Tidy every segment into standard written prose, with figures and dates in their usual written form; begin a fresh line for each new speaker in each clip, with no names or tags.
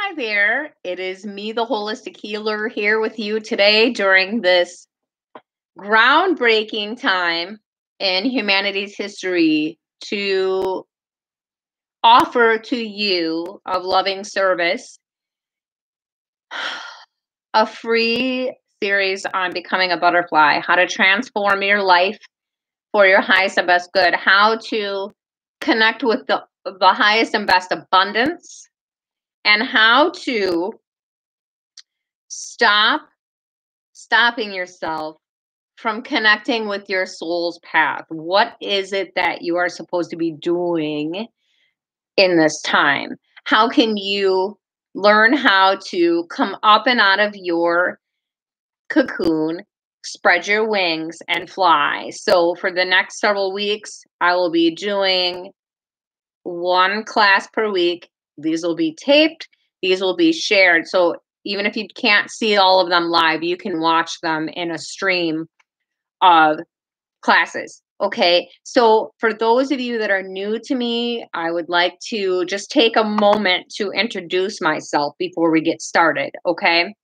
Hi there. It is me, the Holistic Healer, here with you today during this groundbreaking time in humanity's history to offer to you of loving service a free series on becoming a butterfly, how to transform your life for your highest and best good, how to connect with the highest and best abundance, and how to stopping yourself from connecting with your soul's path. What is it that you are supposed to be doing in this time? How can you learn how to come up and out of your cocoon, spread your wings, and fly? So, for the next several weeks, I will be doing one class per week. These will be taped, these will be shared. So, even if you can't see all of them live, you can watch them in a stream of classes. Okay. So for those of you that are new to me, I would like to just take a moment to introduce myself before we get started. Okay.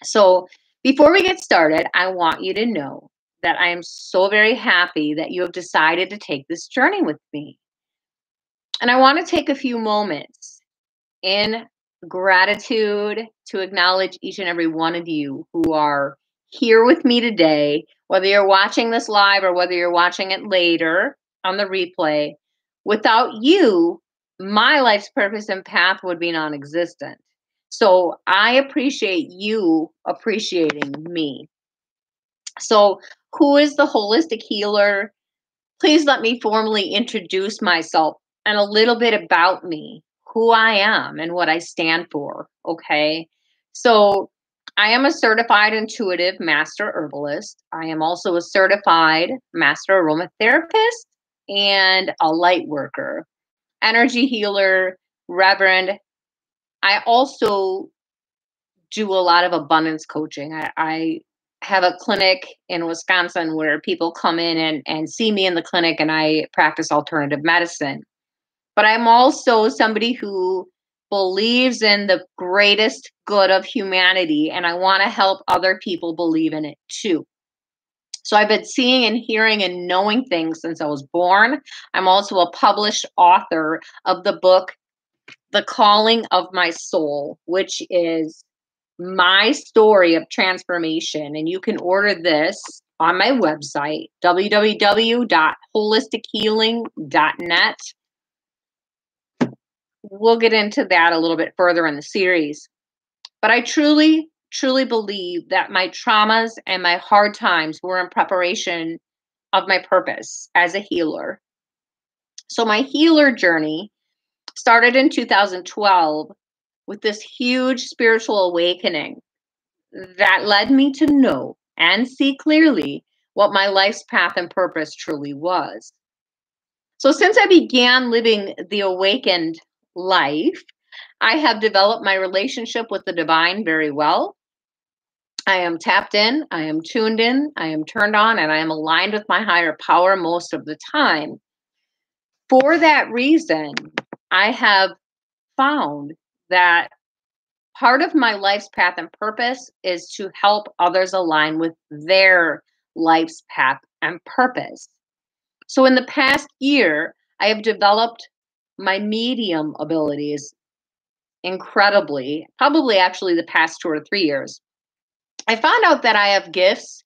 So before we get started, I want you to know that I am so very happy that you have decided to take this journey with me. And I want to take a few moments in gratitude to acknowledge each and every one of you who are here with me today, whether you're watching this live or whether you're watching it later on the replay. Without you, my life's purpose and path would be non existent. So I appreciate you appreciating me. So, who is the holistic healer? Please let me formally introduce myself and a little bit about me, who I am and what I stand for. Okay. So I am a certified intuitive master herbalist. I am also a certified master aromatherapist and a light worker, energy healer, reverend. I also do a lot of abundance coaching. I have a clinic in Wisconsin where people come in and see me in the clinic, and I practice alternative medicine. But I'm also somebody who believes in the greatest good of humanity, and I want to help other people believe in it too. So I've been seeing and hearing and knowing things since I was born. I'm also a published author of the book, The Calling of My Soul, which is my story of transformation. And you can order this on my website, www.holistichealing.net. We'll get into that a little bit further in the series. But I truly, truly believe that my traumas and my hard times were in preparation of my purpose as a healer. So my healer journey started in 2012 with this huge spiritual awakening that led me to know and see clearly what my life's path and purpose truly was. So since I began living the awakened life, I have developed my relationship with the divine very well. I am tapped in, I am tuned in, I am turned on, and I am aligned with my higher power most of the time. For that reason, I have found that part of my life's path and purpose is to help others align with their life's path and purpose. So in the past year, I have developed my medium abilities incredibly, probably actually the past 2 or 3 years. I found out that I have gifts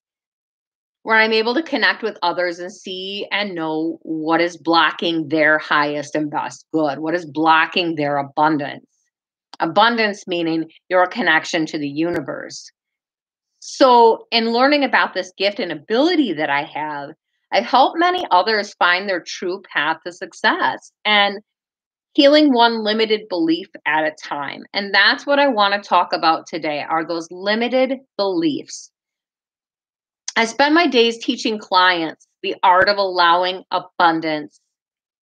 where I'm able to connect with others and see and know what is blocking their highest and best good, what is blocking their abundance. Abundance meaning your connection to the universe. So, in learning about this gift and ability that I have, I've helped many others find their true path to success and healing one limited belief at a time. And that's what I want to talk about today, are those limited beliefs. I spend my days teaching clients the art of allowing abundance,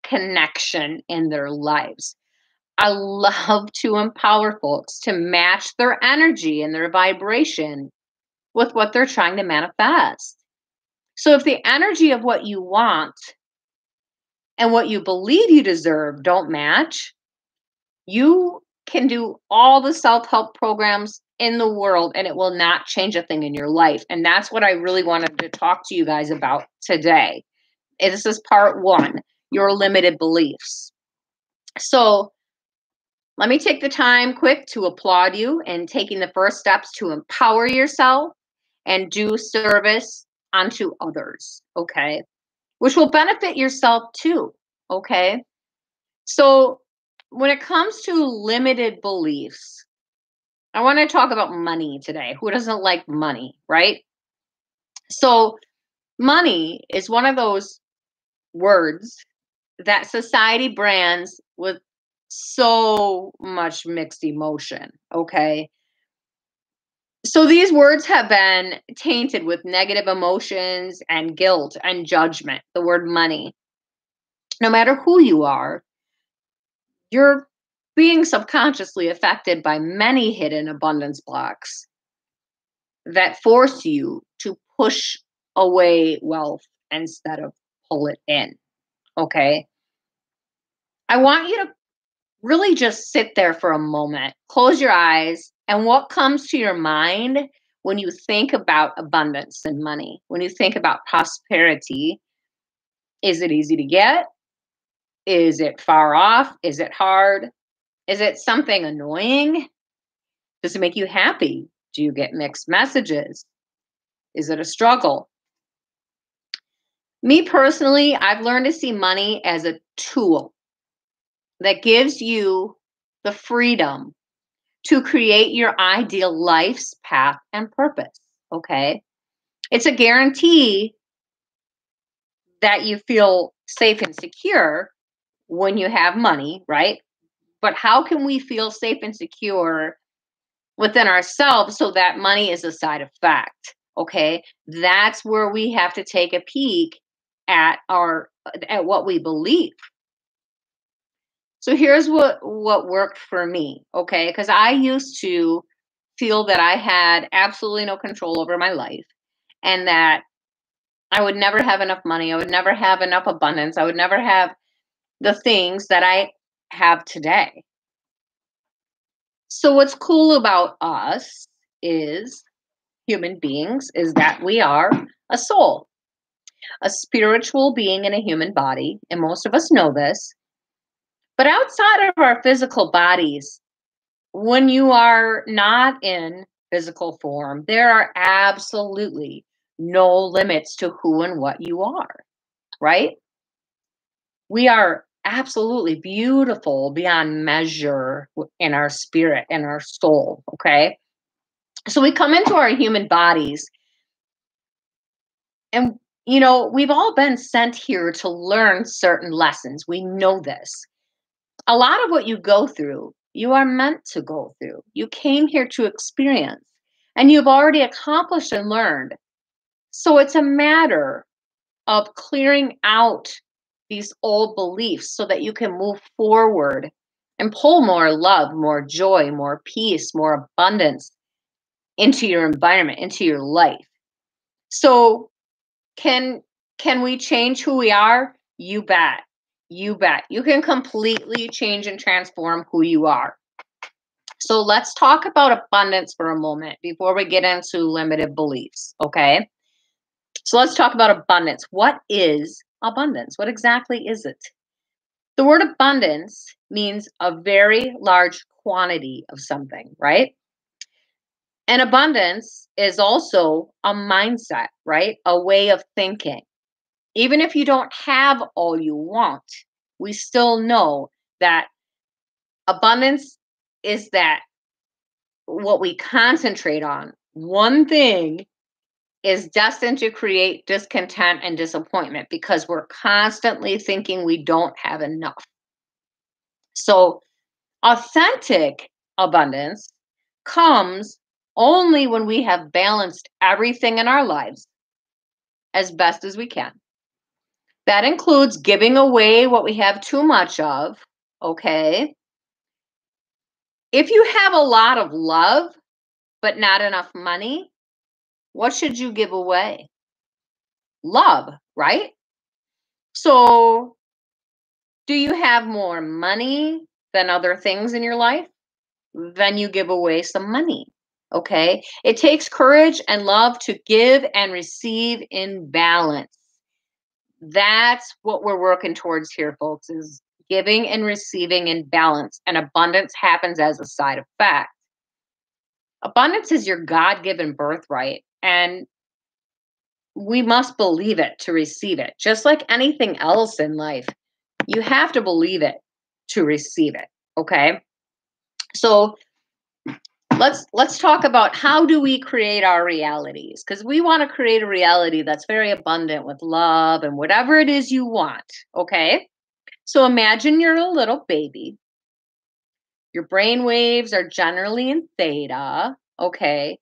connection in their lives. I love to empower folks to match their energy and their vibration with what they're trying to manifest. So if the energy of what you want and what you believe you deserve don't match, you can do all the self-help programs in the world and it will not change a thing in your life. And that's what I really wanted to talk to you guys about today. This is part one, your limited beliefs. So let me take the time quick to applaud you in taking the first steps to empower yourself and do service unto others, okay? Which will benefit yourself too, okay? So when it comes to limited beliefs, I want to talk about money today. Who doesn't like money, right? So money is one of those words that society brands with so much mixed emotion, okay? So these words have been tainted with negative emotions and guilt and judgment, the word money. No matter who you are, you're being subconsciously affected by many hidden abundance blocks that force you to push away wealth instead of pull it in, okay? I want you to really just sit there for a moment, close your eyes, and what comes to your mind when you think about abundance and money, when you think about prosperity? Is it easy to get? Is it far off? Is it hard? Is it something annoying? Does it make you happy? Do you get mixed messages? Is it a struggle? Me personally, I've learned to see money as a tool that gives you the freedom to create your ideal life's path and purpose. Okay. It's a guarantee that you feel safe and secure when you have money, right? But how can we feel safe and secure within ourselves so that money is a side effect? Okay. That's where we have to take a peek at what we believe. So here's what worked for me, okay? Because I used to feel that I had absolutely no control over my life and that I would never have enough money. I would never have enough abundance. I would never have the things that I have today. So what's cool about us is human beings is that we are a soul, a spiritual being in a human body, and most of us know this. But outside of our physical bodies, when you are not in physical form, there are absolutely no limits to who and what you are, right? We are absolutely beautiful beyond measure in our spirit and our soul, okay? So we come into our human bodies and we've all been sent here to learn certain lessons. We know this. A lot of what you go through, you are meant to go through. You came here to experience, and you've already accomplished and learned. So it's a matter of clearing out these old beliefs so that you can move forward and pull more love, more joy, more peace, more abundance into your environment, into your life. So can we change who we are? You bet. You bet. You can completely change and transform who you are. So let's talk about abundance for a moment before we get into limited beliefs, okay? So let's talk about abundance. What is abundance? What exactly is it? The word abundance means a very large quantity of something, right? And abundance is also a mindset, right? A way of thinking. Even if you don't have all you want, we still know that abundance is that what we concentrate on. One thing is destined to create discontent and disappointment because we're constantly thinking we don't have enough. So, authentic abundance comes only when we have balanced everything in our lives as best as we can. That includes giving away what we have too much of, okay? If you have a lot of love, but not enough money, what should you give away? Love, right? So, do you have more money than other things in your life? then you give away some money. Okay. It takes courage and love to give and receive in balance. That's what we're working towards here, folks, is giving and receiving in balance. And abundance happens as a side effect. Abundance is your God-given birthright. And we must believe it to receive it. Just like anything else in life, you have to believe it to receive it. Okay. So let's talk about how do we create our realities, because we want to create a reality that's very abundant with love and whatever it is you want. Okay. So imagine you're a little baby. Your brain waves are generally in theta. Okay.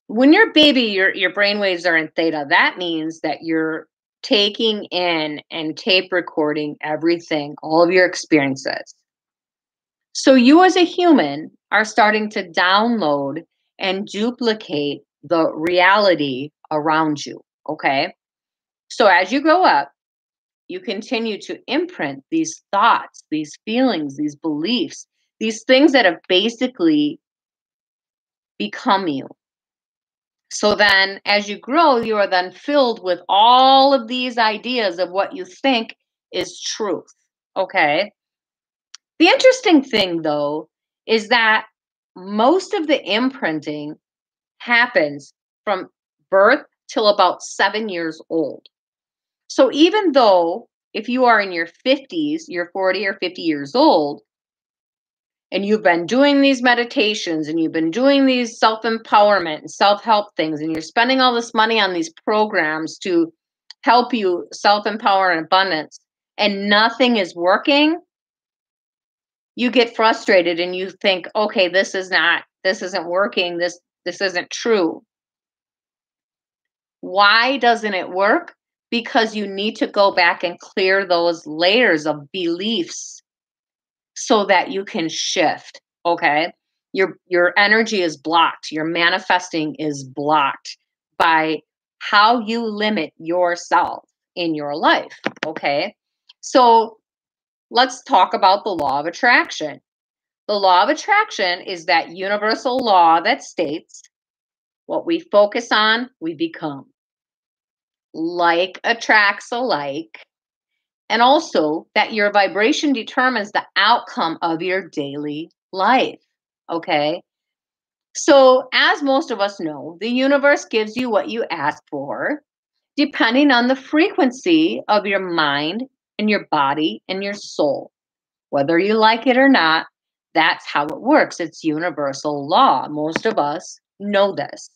When you're a baby, your brain waves are in theta. That means that you're taking in and tape recording everything, all of your experiences. So you as a human are starting to download and duplicate the reality around you. Okay. So as you grow up, you continue to imprint these thoughts, these feelings, these beliefs, these things that have basically become you. So then, as you grow, you are then filled with all of these ideas of what you think is truth. Okay. The interesting thing, though, is that most of the imprinting happens from birth till about 7 years old. So even though if you are in your 50s, you're 40 or 50 years old, and you've been doing these meditations and you've been doing these self-empowerment and self-help things, and you're spending all this money on these programs to help you self-empower in abundance, and nothing is working, you get frustrated and you think, okay, this isn't working, this isn't true. Why doesn't it work? Because you need to go back and clear those layers of beliefs so that you can shift. Okay. Your energy is blocked. Your manifesting is blocked by how you limit yourself in your life. Okay. So let's talk about the law of attraction. The law of attraction is that universal law that states what we focus on, we become. Like attracts alike. And also that your vibration determines the outcome of your daily life. Okay. So, as most of us know, the universe gives you what you ask for, depending on the frequency of your mind and your body and your soul. Whether you like it or not, that's how it works. It's universal law. Most of us know this.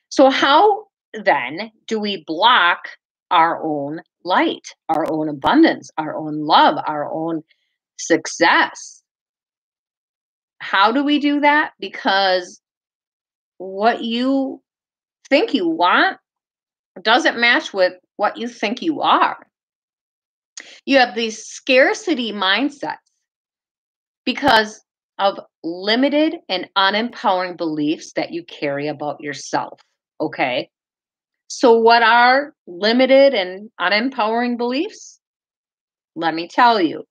So, how then do we block our own light, our own abundance, our own love, our own success? How do we do that? Because what you think you want doesn't match with what you think you are. You have these scarcity mindsets because of limited and unempowering beliefs that you carry about yourself. Okay. So, what are limited and unempowering beliefs? Let me tell you.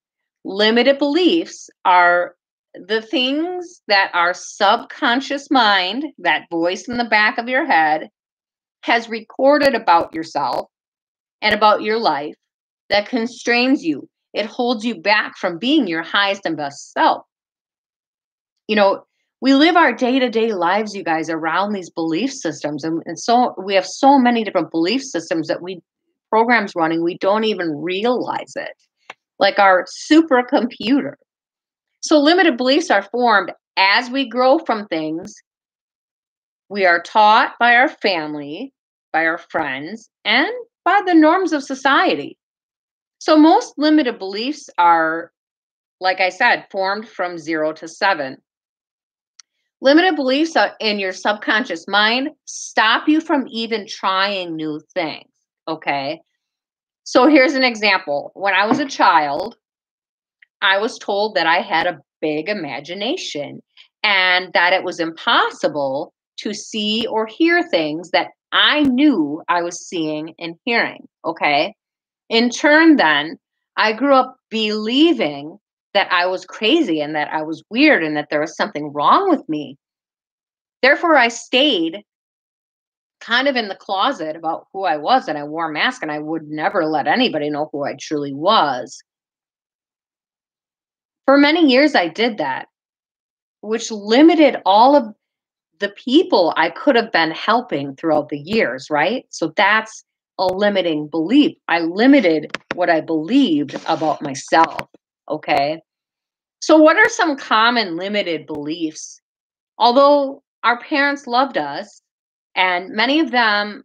Limited beliefs are the things that our subconscious mind, that voice in the back of your head, has recorded about yourself and about your life that constrains you. It holds you back from being your highest and best self. You know, we live our day-to-day lives, you guys, around these belief systems. And so we have so many different belief systems that programs running, we don't even realize it. Like our supercomputer. So limited beliefs are formed as we grow from things. We are taught by our family, by our friends, and by the norms of society. So most limited beliefs are, like I said, formed from 0 to 7. Limited beliefs in your subconscious mind stop you from even trying new things. Okay. So here's an example. When I was a child, I was told that I had a big imagination and that it was impossible to see or hear things that I knew I was seeing and hearing. Okay. In turn, then, I grew up believing that I was crazy and that I was weird and that there was something wrong with me. Therefore, I stayed kind of in the closet about who I was, and I wore a mask, and I would never let anybody know who I truly was. For many years, I did that, which limited all of the people I could have been helping throughout the years, right? So that's a limiting belief. I limited what I believed about myself. Okay. So, what are some common limited beliefs? Although our parents loved us, and many of them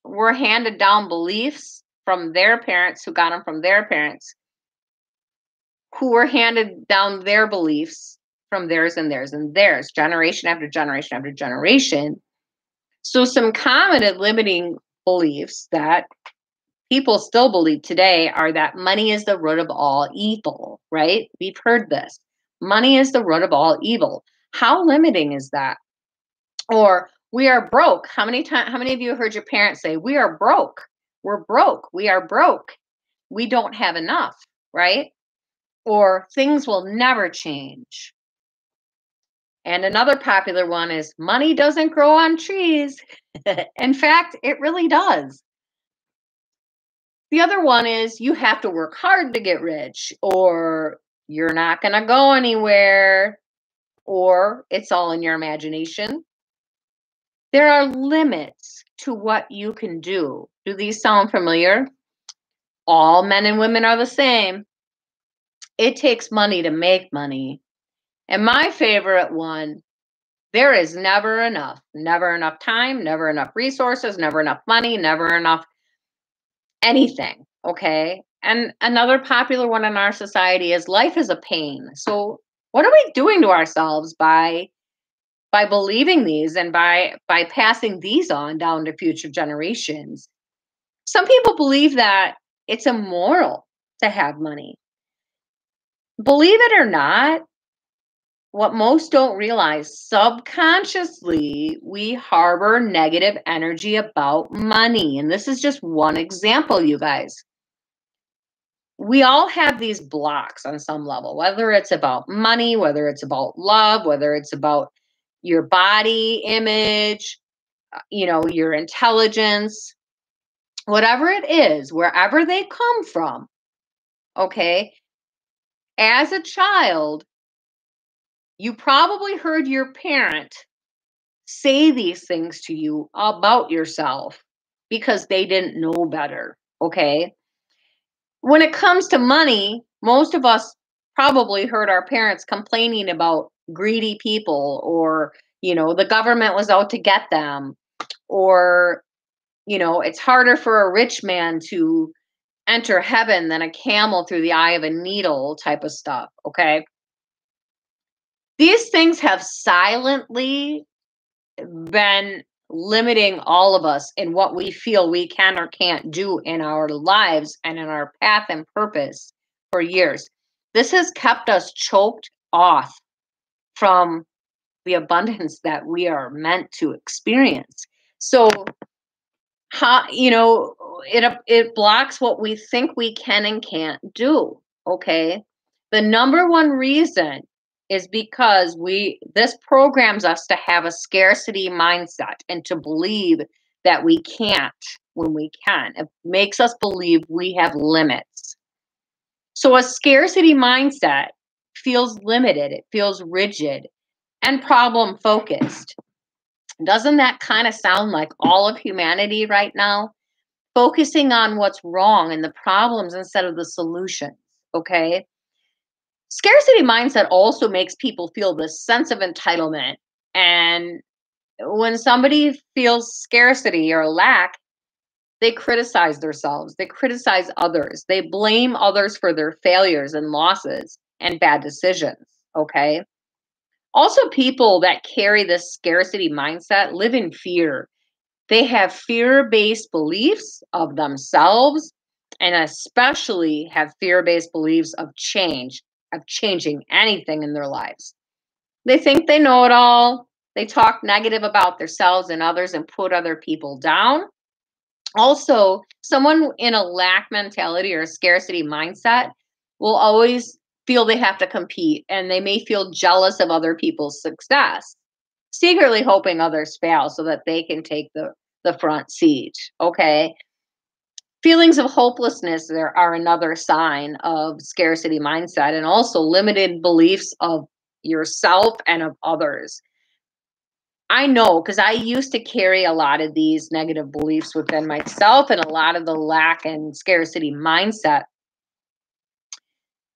were handed down beliefs from their parents who got them from their parents, who were handed down their beliefs from theirs and theirs and theirs, generation after generation after generation. So, some common and limiting beliefs that people still believe today are that money is the root of all evil, right? We've heard this. Money is the root of all evil. How limiting is that? Or we are broke. How many of you heard your parents say, "We are broke. We're broke. We are broke. We don't have enough," right? Or things will never change. And another popular one is money doesn't grow on trees. In fact, it really does. The other one is you have to work hard to get rich, or you're not going to go anywhere, or it's all in your imagination. There are limits to what you can do. Do these sound familiar? All men and women are the same. It takes money to make money. And my favorite one, there is never enough time, never enough resources, never enough money, never enough anything. Okay. And another popular one in our society is life is a pain. So what are we doing to ourselves by believing these and by passing these on down to future generations? Some people believe that it's immoral to have money. Believe it or not, what most don't realize, subconsciously, we harbor negative energy about money. And this is just one example, you guys. We all have these blocks on some level, whether it's about money, whether it's about love, whether it's about your body image, your intelligence, whatever it is, wherever they come from. Okay. As a child, you probably heard your parent say these things to you about yourself because they didn't know better. Okay. When it comes to money, most of us probably heard our parents complaining about greedy people, or, the government was out to get them, or, it's harder for a rich man to enter heaven than a camel through the eye of a needle type of stuff. Okay. These things have silently been limiting all of us in what we feel we can or can't do in our lives and in our path and purpose for years. This has kept us choked off from the abundance that we are meant to experience. So, it blocks what we think we can and can't do. Okay. The number one reason is because this programs us to have a scarcity mindset and to believe that we can't when we can. It makes us believe we have limits. So a scarcity mindset feels limited, it feels rigid and problem focused. Doesn't that kind of sound like all of humanity right now? Focusing on what's wrong and the problems instead of the solutions. Okay. Scarcity mindset also makes people feel this sense of entitlement. And when somebody feels scarcity or lack, they criticize themselves, they criticize others, they blame others for their failures and losses and bad decisions. Okay. Also, people that carry this scarcity mindset live in fear. They have fear-based beliefs of themselves, and especially have fear-based beliefs of change, of changing anything in their lives. They think they know it all. They talk negative about themselves and others and put other people down. Also, someone in a lack mentality or a scarcity mindset will always feel they have to compete, and they may feel jealous of other people's success, secretly hoping others fail so that they can take the front seat. Okay. Feelings of hopelessness there are another sign of scarcity mindset, and also limited beliefs of yourself and of others. I know because I used to carry a lot of these negative beliefs within myself and a lot of the lack and scarcity mindset.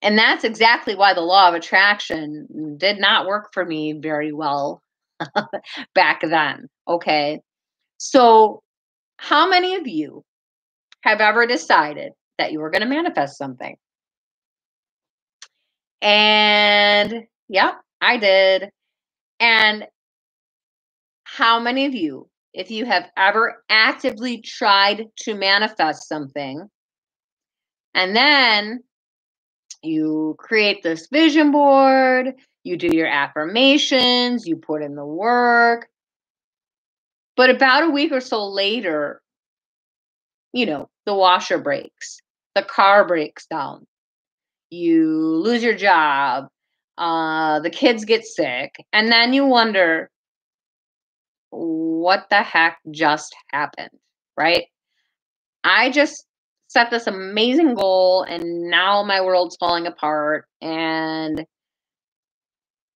And that's exactly why the law of attraction did not work for me very well back then. Okay. So, how many of you have ever decided that you were going to manifest something? And yeah, I did. And how many of you, if you have ever actively tried to manifest something, and then you create this vision board, you do your affirmations, you put in the work, but about a week or so later, the washer breaks, the car breaks down, you lose your job, the kids get sick, and then you wonder, what the heck just happened, right? I just set this amazing goal and now my world's falling apart. And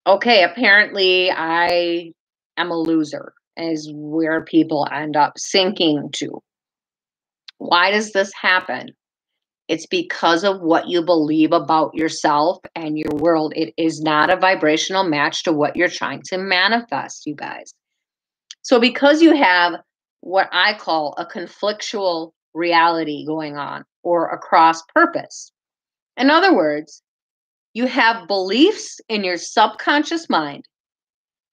okay, apparently I am a loser, is where people end up sinking to. Why does this happen? It's because of what you believe about yourself and your world. It is not a vibrational match to what you're trying to manifest, you guys. So, because you have what I call a conflictual reality going on, or a cross purpose, in other words, you have beliefs in your subconscious mind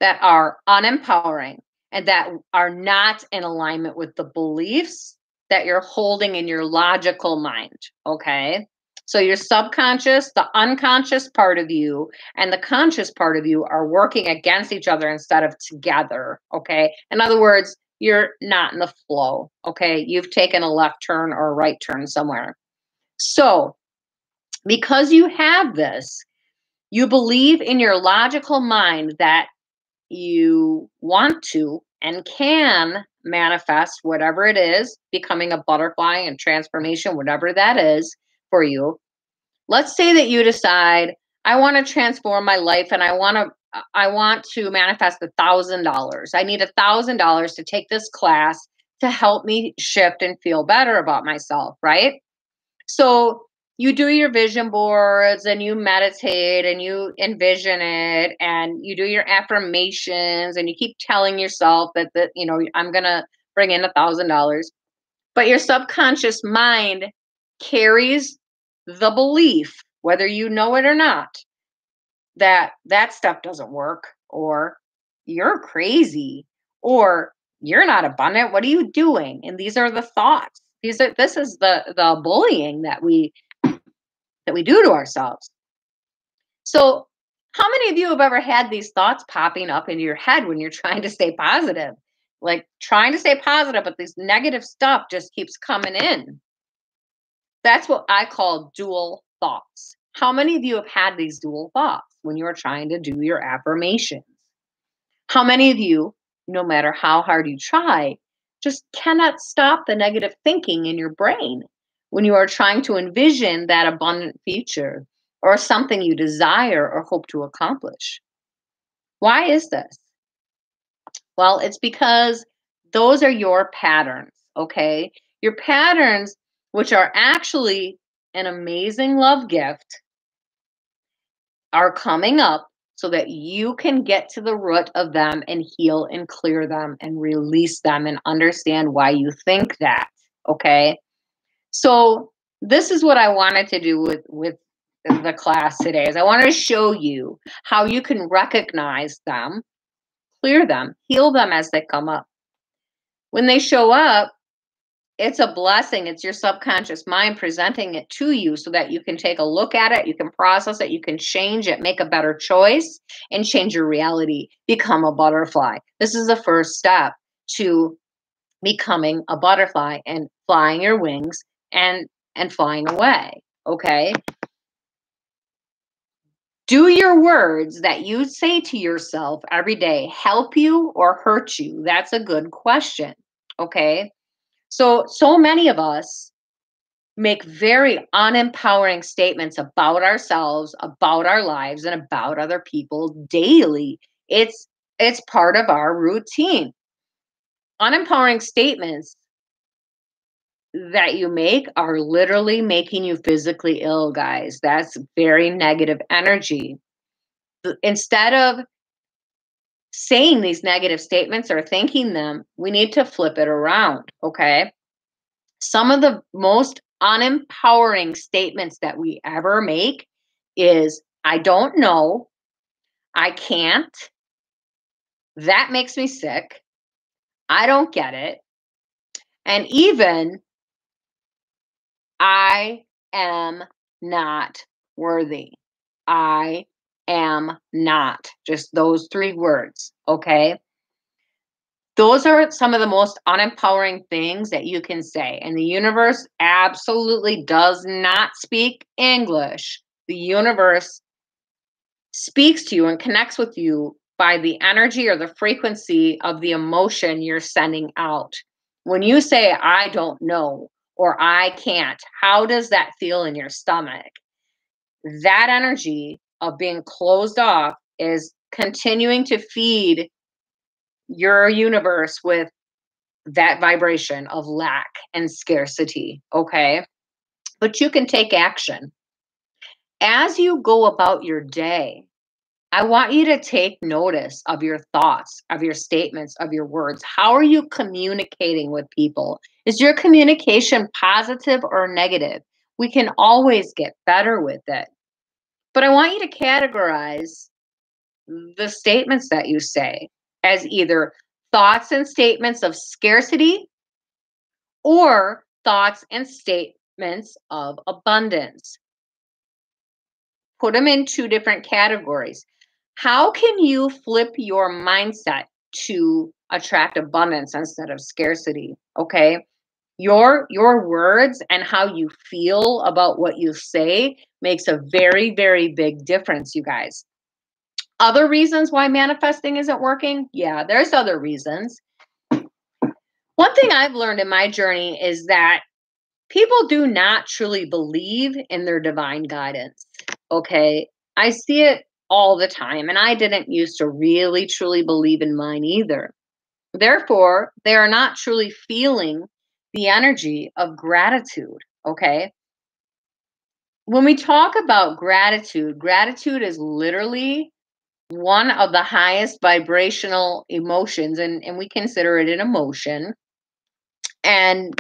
that are unempowering and that are not in alignment with the beliefs that you're holding in your logical mind. Okay. So your subconscious, the unconscious part of you, and the conscious part of you are working against each other instead of together. Okay. In other words, you're not in the flow. Okay. You've taken a left turn or a right turn somewhere. So because you have this, you believe in your logical mind that you want to and can manifest whatever it is, becoming a butterfly and transformation, whatever that is for you. Let's say that you decide, I want to transform my life and I want to manifest $1,000. I need $1,000 to take this class to help me shift and feel better about myself, right? So you do your vision boards and you meditate and you envision it and you do your affirmations and you keep telling yourself that I'm going to bring in $1,000. But your subconscious mind carries the belief, whether you know it or not, that that stuff doesn't work, or you're crazy, or you're not abundant. What are you doing? And these are the thoughts. This is the bullying that we do to ourselves. So, how many of you have ever had these thoughts popping up into your head when you're trying to stay positive? Like trying to stay positive, but this negative stuff just keeps coming in. That's what I call dual thoughts. How many of you have had these dual thoughts when you are trying to do your affirmations? How many of you, no matter how hard you try, just cannot stop the negative thinking in your brain when you are trying to envision that abundant future or something you desire or hope to accomplish? Why is this? Well, it's because those are your patterns, okay? Your patterns, which are actually an amazing love gift, are coming up so that you can get to the root of them and heal and clear them and release them and understand why you think that. Okay. So this is what I wanted to do with the class today is I wanted to show you how you can recognize them, clear them, heal them as they come up. When they show up, it's a blessing. It's your subconscious mind presenting it to you so that you can take a look at it, you can process it, you can change it, make a better choice, and change your reality. Become a butterfly. This is the first step to becoming a butterfly and flying your wings and flying away. Okay. Do your words that you say to yourself every day help you or hurt you? That's a good question. Okay. So many of us make very unempowering statements about ourselves, about our lives, and about other people daily. It's part of our routine. Unempowering statements that you make are literally making you physically ill, guys. That's very negative energy. Instead of saying these negative statements or thinking them, we need to flip it around, okay? Some of the most unempowering statements that we ever make is, I don't know, I can't, that makes me sick, I don't get it, and even, I am not worthy. I am not. Just those 3 words, okay? Those are some of the most unempowering things that you can say. And the universe absolutely does not speak English. The universe speaks to you and connects with you by the energy or the frequency of the emotion you're sending out. When you say, I don't know, or I can't, how does that feel in your stomach? That energy of being closed off is continuing to feed your universe with that vibration of lack and scarcity. Okay. But you can take action. As you go about your day, I want you to take notice of your thoughts, of your statements, of your words. How are you communicating with people? Is your communication positive or negative? We can always get better with it. But I want you to categorize the statements that you say as either thoughts and statements of scarcity or thoughts and statements of abundance. Put them in 2 different categories. How can you flip your mindset to attract abundance instead of scarcity? Okay. Your words and how you feel about what you say makes a very, very big difference, you guys. Other reasons why manifesting isn't working? Yeah, there's other reasons. One thing I've learned in my journey is that people do not truly believe in their divine guidance. Okay. I see it all the time, and I didn't used to really truly believe in mine either. Therefore, they are not truly feeling the energy of gratitude. Okay. When we talk about gratitude, gratitude is literally one of the highest vibrational emotions, and we consider it an emotion. And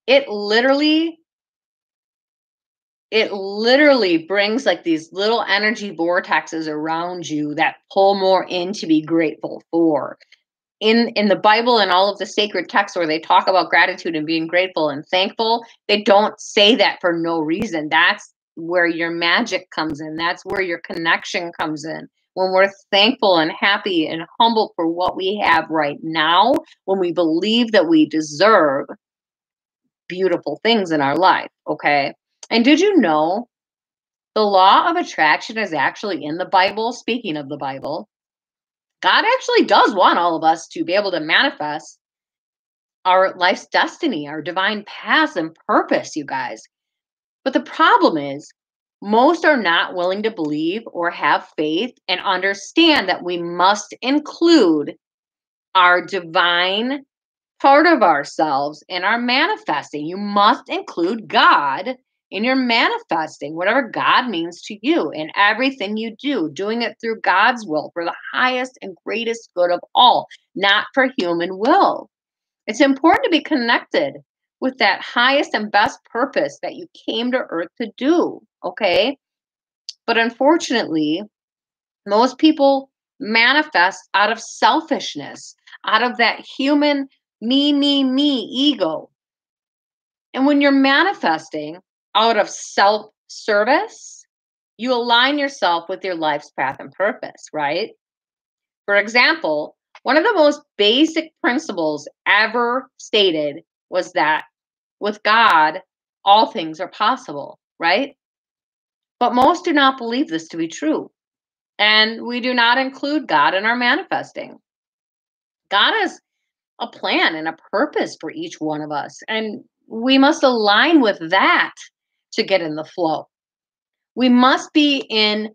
it literally it literally brings like these little energy vortexes around you that pull more in to be grateful for. In the Bible and all of the sacred texts where they talk about gratitude and being grateful and thankful, they don't say that for no reason. That's where your magic comes in. That's where your connection comes in. When we're thankful and happy and humble for what we have right now, when we believe that we deserve beautiful things in our life, okay? And did you know the law of attraction is actually in the Bible? Speaking of the Bible, God actually does want all of us to be able to manifest our life's destiny, our divine paths and purpose, you guys. But the problem is, most are not willing to believe or have faith and understand that we must include our divine part of ourselves in our manifesting. You must include God in your manifesting, whatever God means to you in everything you do, doing it through God's will for the highest and greatest good of all, not for human will. It's important to be connected with that highest and best purpose that you came to earth to do, okay? But unfortunately, most people manifest out of selfishness, out of that human me ego. And when you're manifesting out of self service, you align yourself with your life's path and purpose, right? For example, one of the most basic principles ever stated was that with God, all things are possible, right? But most do not believe this to be true. And we do not include God in our manifesting. God has a plan and a purpose for each one of us. And we must align with that to get in the flow. We must be in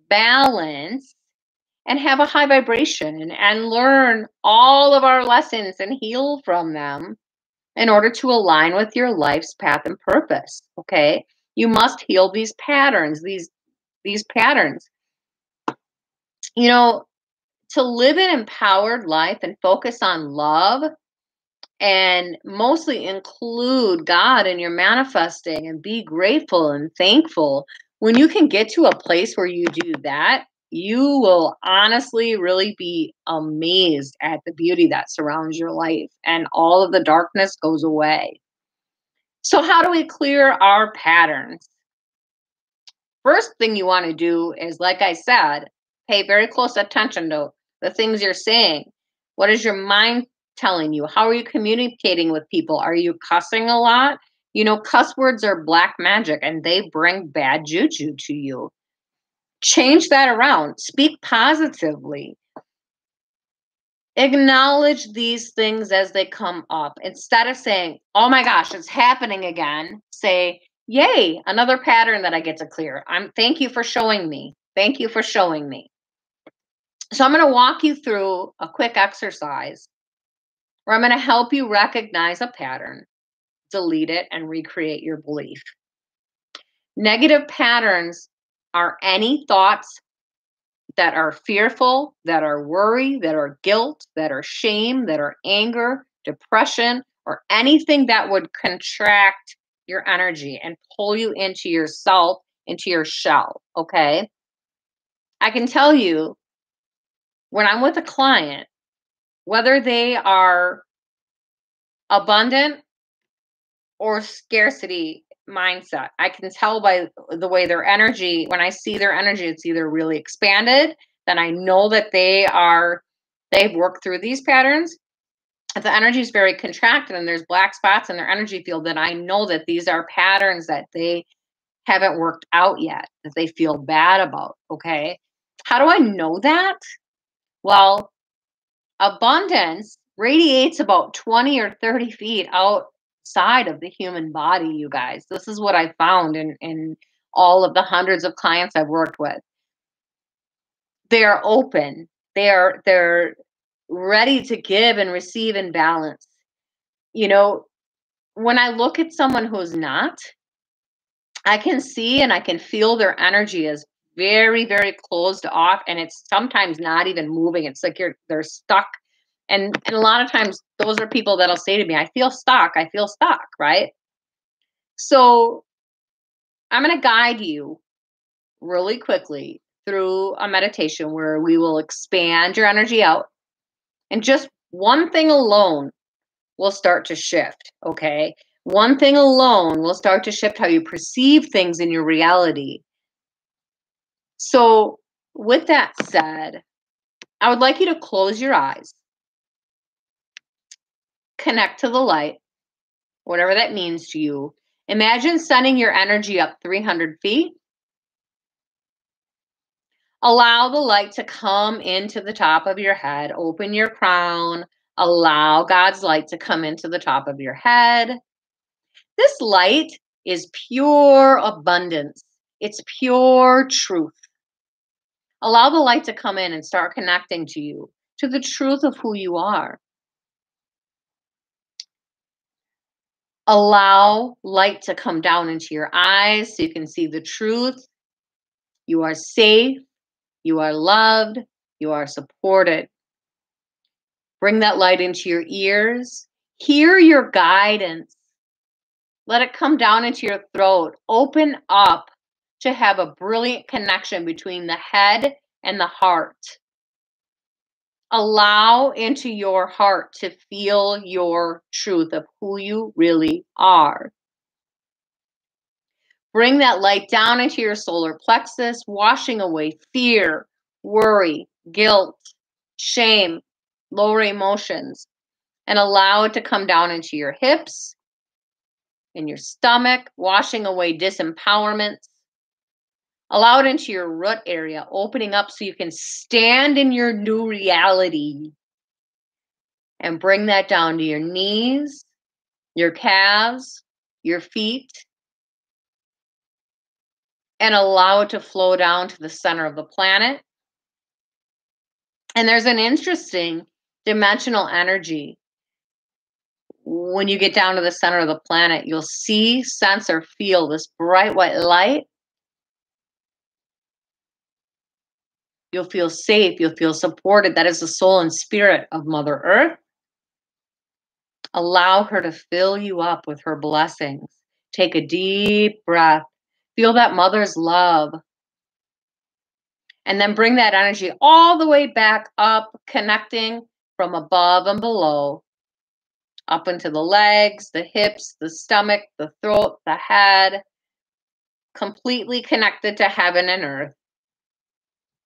balance and have a high vibration and learn all of our lessons and heal from them in order to align with your life's path and purpose. Okay. You must heal these patterns, these patterns. You know, to live an empowered life and focus on love and mostly include God in your manifesting and be grateful and thankful. When you can get to a place where you do that, you will honestly really be amazed at the beauty that surrounds your life and all of the darkness goes away. So, how do we clear our patterns? First thing you want to do is, like I said, pay very close attention to the things you're saying. What is your mind telling you? How are you communicating with people? Are you cussing a lot? You know, cuss words are black magic and they bring bad juju to you. Change that around. Speak positively. Acknowledge these things as they come up. Instead of saying, oh my gosh, it's happening again, say, yay, another pattern that I get to clear. Thank you for showing me. Thank you for showing me. So I'm going to walk you through a quick exercise where I'm going to help you recognize a pattern, delete it, and recreate your belief. Negative patterns are any thoughts that are fearful, that are worry, that are guilt, that are shame, that are anger, depression, or anything that would contract your energy and pull you into yourself, into your shell. Okay. I can tell you when I'm with a client, whether they are abundant or scarcity mindset, I can tell by the way their energy, when I see their energy, it's either really expanded, then I know that they've worked through these patterns. If the energy is very contracted and there's black spots in their energy field, then I know that these are patterns that they haven't worked out yet, that they feel bad about. Okay. How do I know that? Well, abundance radiates about 20 or 30 feet outside of the human body, you guys. This is what I found in all of the hundreds of clients I've worked with. They are open. They're ready to give and receive in balance. You know, when I look at someone who's not, I can see and I can feel their energy is very, very closed off, and it's sometimes not even moving. It's like they're stuck. And a lot of times those are people that'll say to me, I feel stuck, right? So I'm going to guide you really quickly through a meditation where we will expand your energy out. And just one thing alone will start to shift, okay? One thing alone will start to shift how you perceive things in your reality. So, with that said, I would like you to close your eyes, connect to the light, whatever that means to you. Imagine sending your energy up 300 feet. Allow the light to come into the top of your head. Open your crown. Allow God's light to come into the top of your head. This light is pure abundance. It's pure truth. Allow the light to come in and start connecting to you, to the truth of who you are. Allow light to come down into your eyes so you can see the truth. You are safe. You are loved. You are supported. Bring that light into your ears. Hear your guidance. Let it come down into your throat. Open up to have a brilliant connection between the head and the heart. Allow into your heart to feel your truth of who you really are. Bring that light down into your solar plexus, washing away fear, worry, guilt, shame, lower emotions, and allow it to come down into your hips, in your stomach, washing away disempowerment, Allow it into your root area, opening up so you can stand in your new reality. And bring that down to your knees, your calves, your feet. And allow it to flow down to the center of the planet. And there's an interesting dimensional energy. When you get down to the center of the planet, you'll see, sense, or feel this bright white light. You'll feel safe. You'll feel supported. That is the soul and spirit of Mother Earth. Allow her to fill you up with her blessings. Take a deep breath. Feel that mother's love. And then bring that energy all the way back up, connecting from above and below, up into the legs, the hips, the stomach, the throat, the head, completely connected to heaven and earth.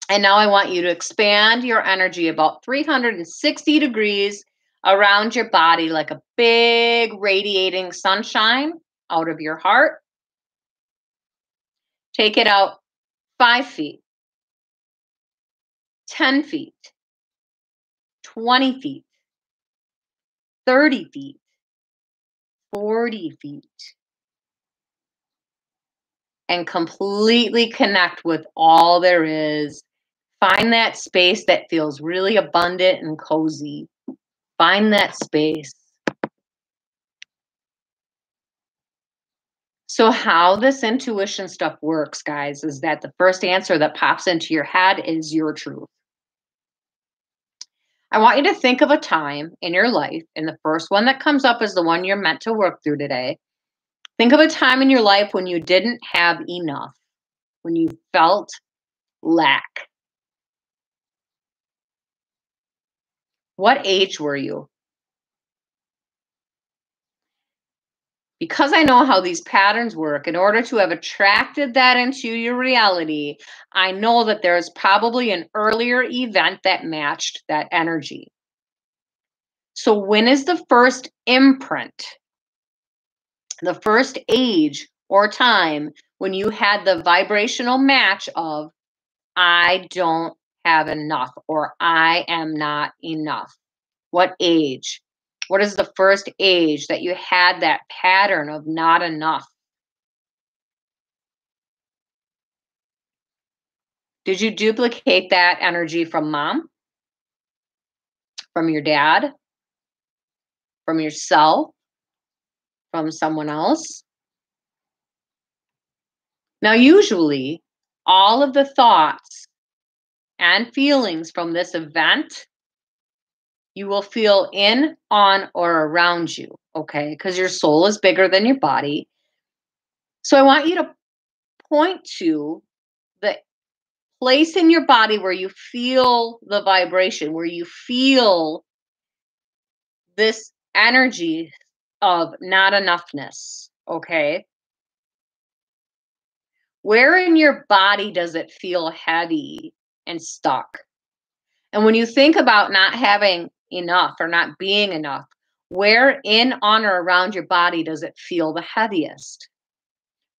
And now I want you to expand your energy about 360 degrees around your body like a big radiating sunshine out of your heart. Take it out 5 feet, 10 feet, 20 feet, 30 feet, 40 feet, and completely connect with all there is. Find that space that feels really abundant and cozy. Find that space. So how this intuition stuff works, guys, is that the first answer that pops into your head is your truth. I want you to think of a time in your life, and the first one that comes up is the one you're meant to work through today. Think of a time in your life when you didn't have enough, when you felt lack. What age were you? Because I know how these patterns work, in order to have attracted that into your reality, I know that there's probably an earlier event that matched that energy. So when is the first imprint, the first age or time when you had the vibrational match of, I don't have enough, or I am not enough? What age? What is the first age that you had that pattern of not enough? Did you duplicate that energy from mom? From your dad? From yourself? From someone else? Now, usually, all of the thoughts and feelings from this event, you will feel in, on, or around you, okay? Because your soul is bigger than your body. So I want you to point to the place in your body where you feel the vibration, where you feel this energy of not enoughness, okay? Where in your body does it feel heavy and stuck? And when you think about not having enough or not being enough, where in, on, or around your body does it feel the heaviest?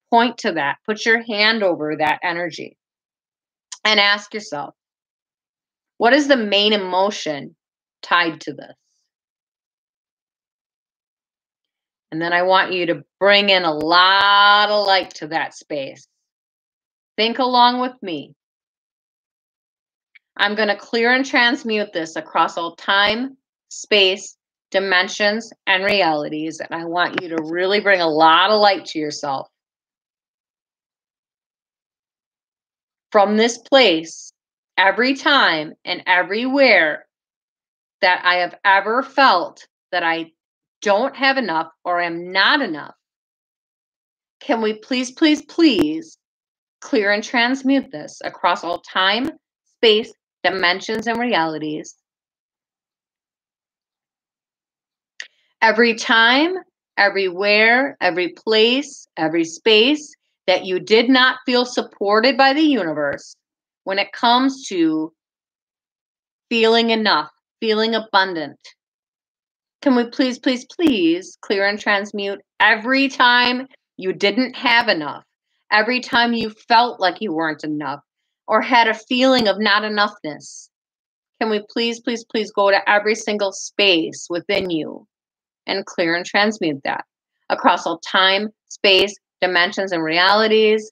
Point to that. Put your hand over that energy and ask yourself, what is the main emotion tied to this? And then I want you to bring in a lot of light to that space. Think along with me. I'm going to clear and transmute this across all time, space, dimensions, and realities. And I want you to really bring a lot of light to yourself. From this place, every time and everywhere that I have ever felt that I don't have enough or am not enough, can we please, please, please clear and transmute this across all time, space, dimensions, and realities? Every time, everywhere, every place, every space that you did not feel supported by the universe when it comes to feeling enough, feeling abundant. Can we please, please, please clear and transmute every time you didn't have enough, Every time you felt like you weren't enough or had a feeling of not enoughness, can we please, please, please go to every single space within you and clear and transmute that across all time, space, dimensions, and realities?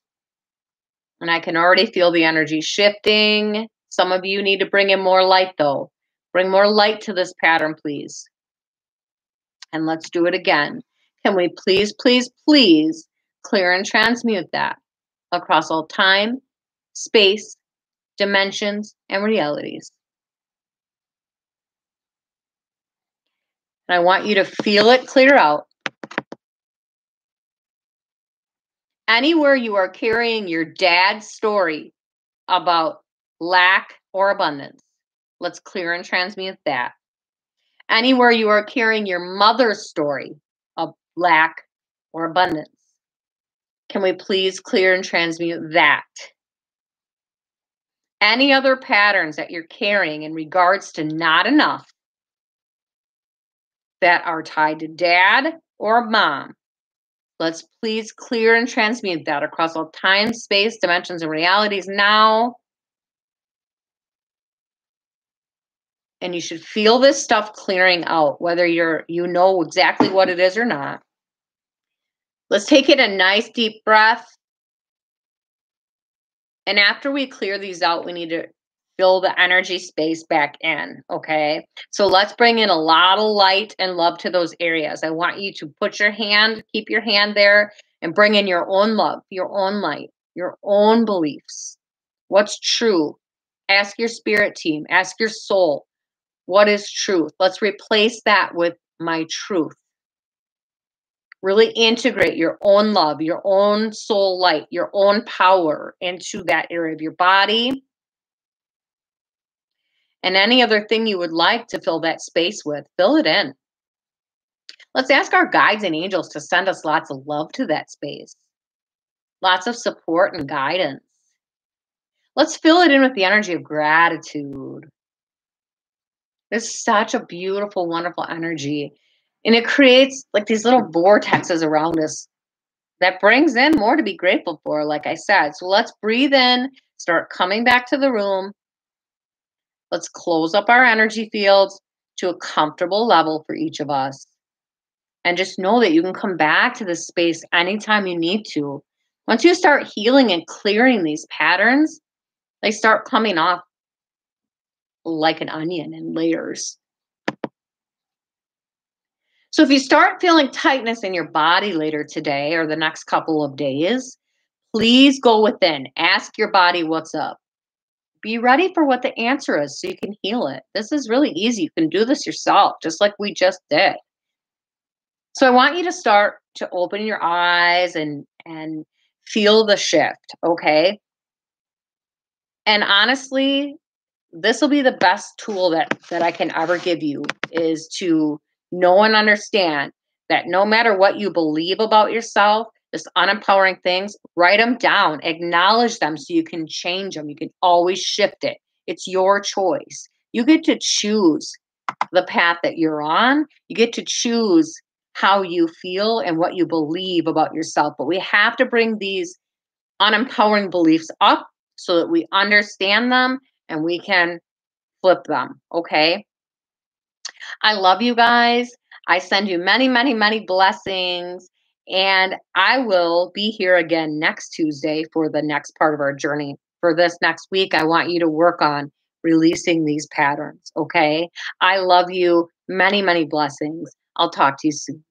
And I can already feel the energy shifting. Some of you need to bring in more light, though. Bring more light to this pattern, please. And let's do it again. Can we please, please, please clear and transmute that across all time, space, dimensions, and realities? And I want you to feel it clear out. Anywhere you are carrying your dad's story about lack or abundance, let's clear and transmute that. Anywhere you are carrying your mother's story of lack or abundance, can we please clear and transmute that? Any other patterns that you're carrying in regards to not enough that are tied to dad or mom, let's please clear and transmute that across all time, space, dimensions, and realities now. And you should feel this stuff clearing out, whether you know exactly what it is or not. Let's take it a nice deep breath. And after we clear these out, we need to fill the energy space back in, okay? So let's bring in a lot of light and love to those areas. I want you to keep your hand there, and bring in your own love, your own light, your own beliefs. What's true? Ask your spirit team, ask your soul, what is truth? Let's replace that with my truth. Really integrate your own love, your own soul light, your own power into that area of your body. And any other thing you would like to fill that space with, fill it in. Let's ask our guides and angels to send us lots of love to that space, lots of support and guidance. Let's fill it in with the energy of gratitude. It's such a beautiful, wonderful energy. And it creates like these little vortexes around us that brings in more to be grateful for, like I said. So let's breathe in, start coming back to the room. Let's close up our energy fields to a comfortable level for each of us. And just know that you can come back to this space anytime you need to. Once you start healing and clearing these patterns, they start coming off like an onion in layers. So if you start feeling tightness in your body later today or the next couple of days, please go within. Ask your body what's up. Be ready for what the answer is so you can heal it. This is really easy. You can do this yourself, just like we just did. So I want you to start to open your eyes and feel the shift, okay? And honestly, this will be the best tool that I can ever give you, is to know and understand that no matter what you believe about yourself, just unempowering things, write them down, acknowledge them so you can change them. You can always shift it. It's your choice. You get to choose the path that you're on. You get to choose how you feel and what you believe about yourself. But we have to bring these unempowering beliefs up so that we understand them and we can flip them, okay? I love you guys. I send you many, many, many blessings. And I will be here again next Tuesday for the next part of our journey. For this next week, I want you to work on releasing these patterns, okay? I love you. Many, many blessings. I'll talk to you soon.